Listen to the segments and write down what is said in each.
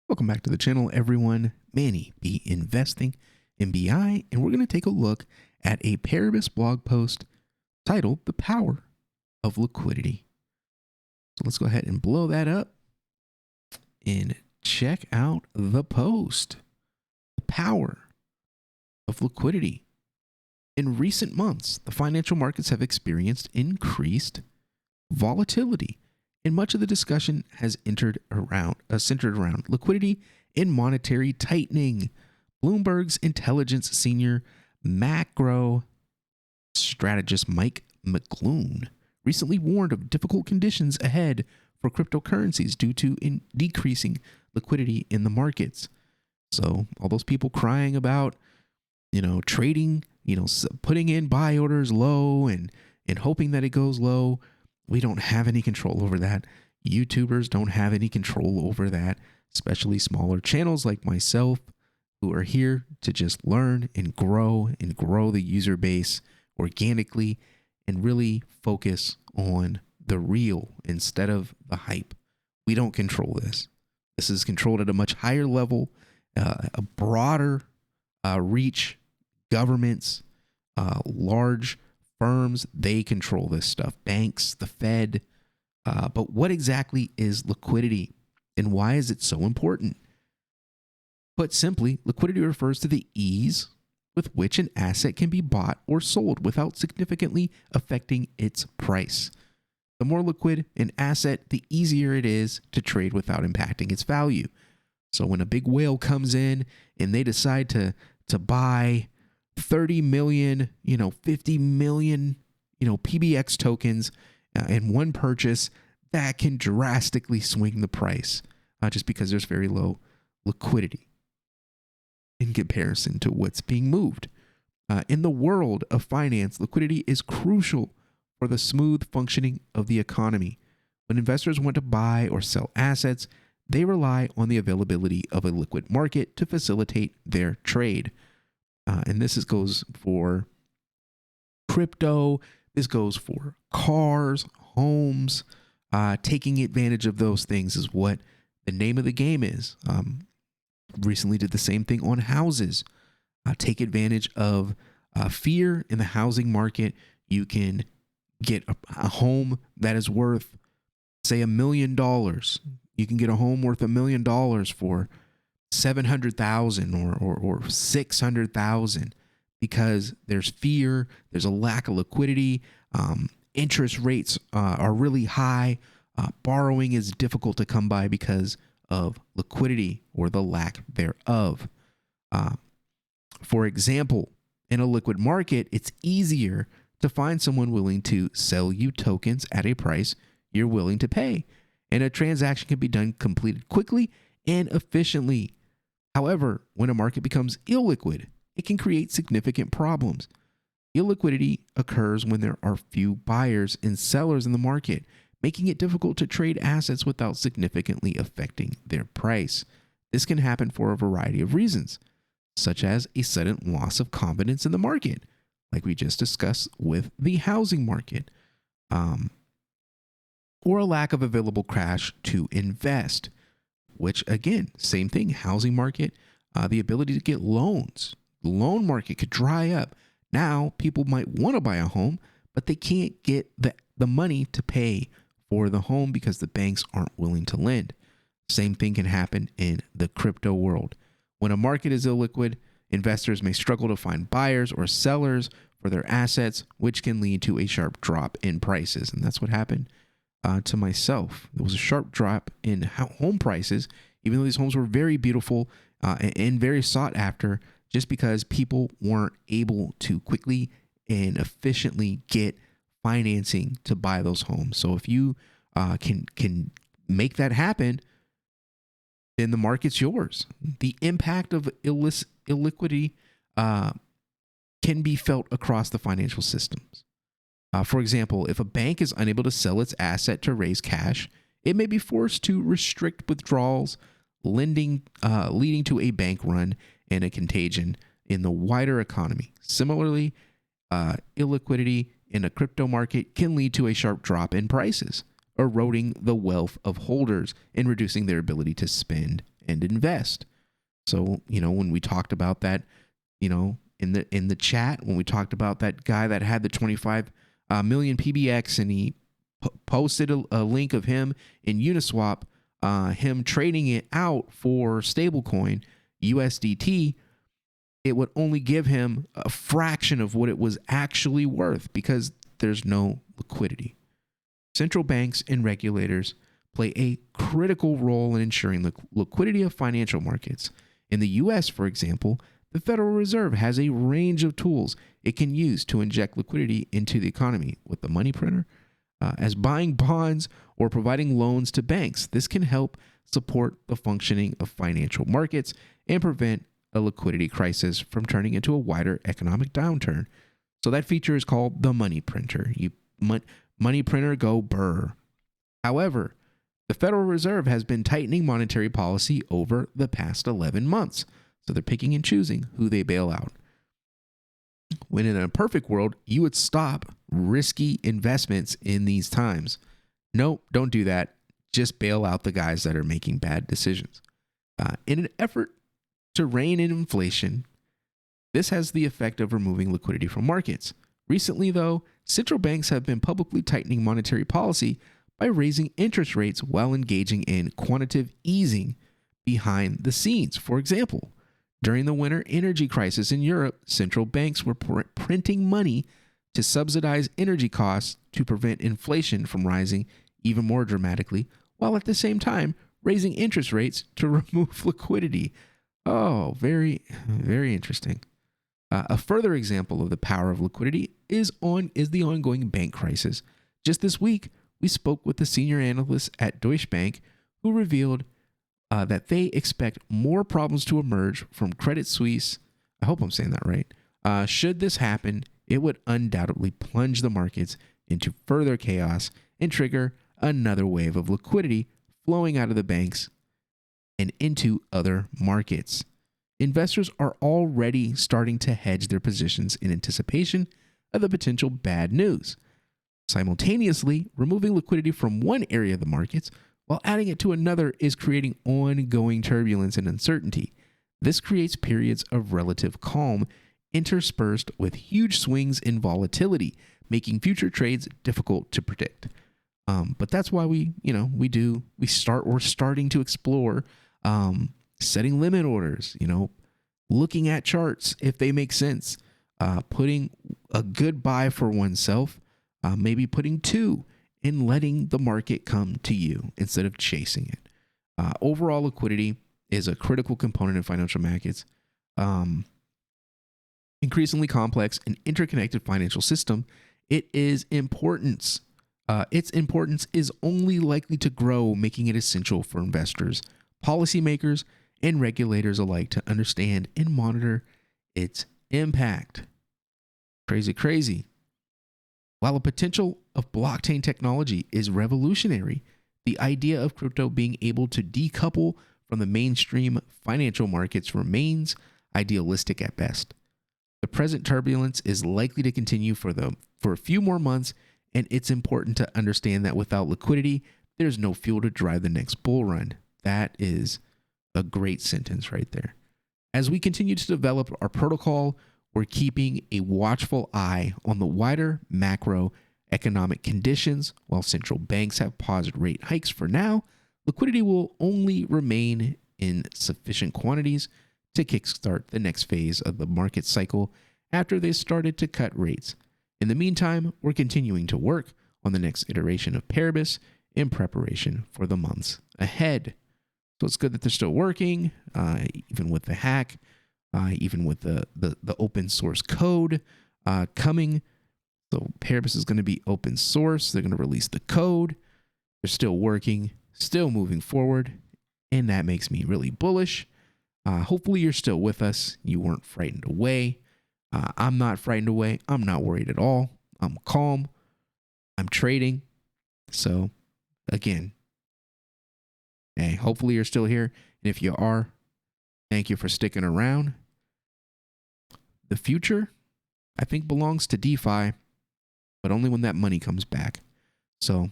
Welcome back to the channel, everyone. Manny B Investing in BI, and we're going to take a look at a Paribus blog post titled "The Power of Liquidity." So let's go ahead and blow that up and check out the post. The power of liquidity. In recent months, the financial markets have experienced increased volatility, and much of the discussion has centered around liquidity and monetary tightening. Bloomberg's intelligence senior macro strategist Mike McClune recently warned of difficult conditions ahead for cryptocurrencies due to decreasing liquidity in the markets. So all those people crying about, trading, putting in buy orders low and hoping that it goes low, we don't have any control over that. YouTubers don't have any control over that, especially smaller channels like myself who are here to just learn and grow the user base organically and really focus on the real instead of the hype. We don't control this. This is controlled at a much higher level, a broader reach. Governments, large firms, they control this stuff. Banks, the Fed. But what exactly is liquidity and why is it so important? Put simply, liquidity refers to the ease with which an asset can be bought or sold without significantly affecting its price. The more liquid an asset, the easier it is to trade without impacting its value. So when a big whale comes in and they decide to buy 30 million, 50 million, PBX tokens in one purchase, that can drastically swing the price just because there's very low liquidity in comparison to what's being moved. In the world of finance, liquidity is crucial for the smooth functioning of the economy. When investors want to buy or sell assets, they rely on the availability of a liquid market to facilitate their trade. And this goes for crypto. This goes for cars, homes. Taking advantage of those things is what the name of the game is. Recently did the same thing on houses. Take advantage of fear in the housing market. You can get a home that is worth, say, $1 million. You can get a home worth $1 million for $700,000 or $600,000 because there's fear, there's a lack of liquidity, interest rates are really high, borrowing is difficult to come by because of liquidity or the lack thereof. For example, in a liquid market, it's easier to find someone willing to sell you tokens at a price you're willing to pay, and a transaction can be completed quickly and efficiently. However, when a market becomes illiquid, it can create significant problems. Illiquidity occurs when there are few buyers and sellers in the market, making it difficult to trade assets without significantly affecting their price. This can happen for a variety of reasons, such as a sudden loss of confidence in the market, like we just discussed with the housing market, or a lack of available cash to invest. Which, again, same thing, housing market, the ability to get loans. The loan market could dry up. Now, people might want to buy a home, but they can't get the money to pay for the home because the banks aren't willing to lend. Same thing can happen in the crypto world. When a market is illiquid, investors may struggle to find buyers or sellers for their assets, which can lead to a sharp drop in prices. And that's what happened to myself. There was a sharp drop in home prices, even though these homes were very beautiful and very sought after, just because people weren't able to quickly and efficiently get financing to buy those homes. So if you can make that happen, then the market's yours. The impact of illiquidity can be felt across the financial systems. For example, if a bank is unable to sell its asset to raise cash, it may be forced to restrict withdrawals, leading to a bank run and a contagion in the wider economy. Similarly, illiquidity in a crypto market can lead to a sharp drop in prices, eroding the wealth of holders and reducing their ability to spend and invest. So, when we talked about that, in the chat, when we talked about that guy that had the 25 million PBX, and he posted a link of him in Uniswap, him trading it out for stablecoin USDT, it would only give him a fraction of what it was actually worth because there's no liquidity. Central banks and regulators play a critical role in ensuring the liquidity of financial markets. In the US, for example, the Federal Reserve has a range of tools it can use to inject liquidity into the economy with the money printer, as buying bonds or providing loans to banks. This can help support the functioning of financial markets and prevent a liquidity crisis from turning into a wider economic downturn. So that feature is called the money printer. Money printer go burr. However, the Federal Reserve has been tightening monetary policy over the past 11 months. So they're picking and choosing who they bail out. When in a perfect world, you would stop risky investments in these times. Nope, don't do that. Just bail out the guys that are making bad decisions. In an effort to rein in inflation, this has the effect of removing liquidity from markets. Recently, though, central banks have been publicly tightening monetary policy by raising interest rates while engaging in quantitative easing behind the scenes. For example, during the winter energy crisis in Europe, central banks were printing money to subsidize energy costs to prevent inflation from rising even more dramatically, while at the same time raising interest rates to remove liquidity. Oh, very, very interesting. A further example of the power of liquidity is the ongoing bank crisis. Just this week, we spoke with the senior analyst at Deutsche Bank, who revealed that they expect more problems to emerge from Credit Suisse. I hope I'm saying that right. Should this happen, it would undoubtedly plunge the markets into further chaos and trigger another wave of liquidity flowing out of the banks and into other markets. Investors are already starting to hedge their positions in anticipation of the potential bad news. Simultaneously, removing liquidity from one area of the markets while adding it to another is creating ongoing turbulence and uncertainty. This creates periods of relative calm interspersed with huge swings in volatility, making future trades difficult to predict. But that's why we're starting to explore setting limit orders, looking at charts if they make sense, putting a good buy for oneself, maybe putting two, and letting the market come to you instead of chasing it. Overall liquidity is a critical component in financial markets. Increasingly complex and interconnected financial system, its importance is only likely to grow, making it essential for investors, policymakers, and regulators alike to understand and monitor its impact. Crazy. While the potential of blockchain technology is revolutionary, the idea of crypto being able to decouple from the mainstream financial markets remains idealistic at best. The present turbulence is likely to continue for a few more months, and it's important to understand that without liquidity, there's no fuel to drive the next bull run. That is a great sentence right there. As we continue to develop our protocol, we're keeping a watchful eye on the wider macroeconomic conditions. While central banks have paused rate hikes for now, liquidity will only remain in sufficient quantities to kickstart the next phase of the market cycle after they started to cut rates. In the meantime, we're continuing to work on the next iteration of Paribus in preparation for the months ahead. So it's good that they're still working, even with the hack, even with the open source code coming. So Paribus is going to be open source. They're going to release the code. They're still working, still moving forward, and that makes me really bullish. Hopefully you're still with us. You weren't frightened away. I'm not frightened away. I'm not worried at all. I'm calm. I'm trading. So again, hey, hopefully you're still here. And if you are, thank you for sticking around. The future, I think, belongs to DeFi, but only when that money comes back. So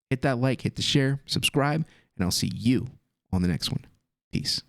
hit that like, hit the share, subscribe, and I'll see you on the next one. Peace.